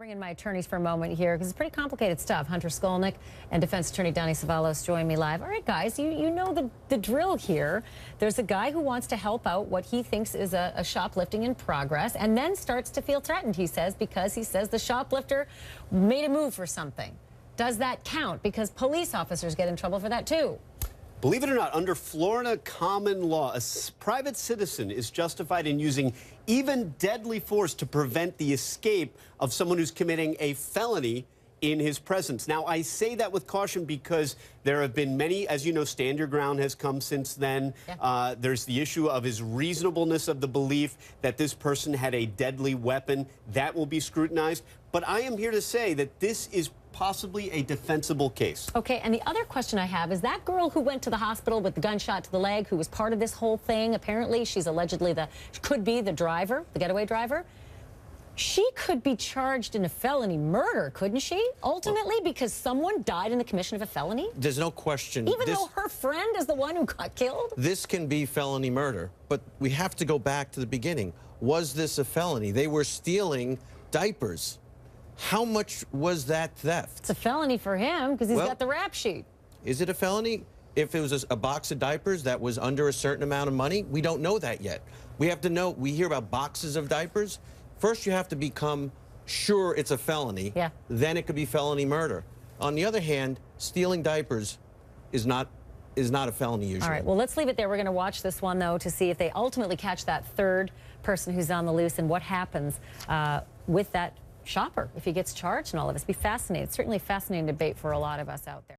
Bring in my attorneys for a moment here because it's pretty complicated stuff. Hunter Shkolnik and defense attorney Donnie Savalos join me live. All right, guys, you know the drill here. There's a guy who wants to help out what he thinks is a shoplifting in progress and then starts to feel threatened, he says, because he says the shoplifter made a move for something. Does that count? Because police officers get in trouble for that, too. Believe it or not, under Florida common law, a private citizen is justified in using even deadly force to prevent the escape of someone who's committing a felony in his presence. Now, I say that with caution because there have been many, as you know, Stand Your Ground has come since then. Yeah. There's the issue of his reasonableness of the belief that this person had a deadly weapon. That will be scrutinized. But I am here to say that this is possibly a defensible case. Okay, and the other question I have is that girl who went to the hospital with the gunshot to the leg, who was part of this whole thing, apparently she's allegedly could be the driver, the getaway driver. She could be charged in a felony murder, couldn't she? Ultimately, because someone died in the commission of a felony? There's no question. Even though her friend is the one who got killed? This can be felony murder, but we have to go back to the beginning. Was this a felony? They were stealing diapers. How much was that theft? It's a felony for him because he's got the rap sheet. Is it a felony? If it was a box of diapers that was under a certain amount of money, we don't know that yet. We have to know. We hear about boxes of diapers. First, you have to become sure it's a felony. Yeah. Then it could be felony murder. On the other hand, stealing diapers is not a felony usually. All right, well, let's leave it there. We're going to watch this one, though, to see if they ultimately catch that third person who's on the loose and what happens with that shopper if he gets charged and all of this. Be fascinating. It's certainly a fascinating debate for a lot of us out there.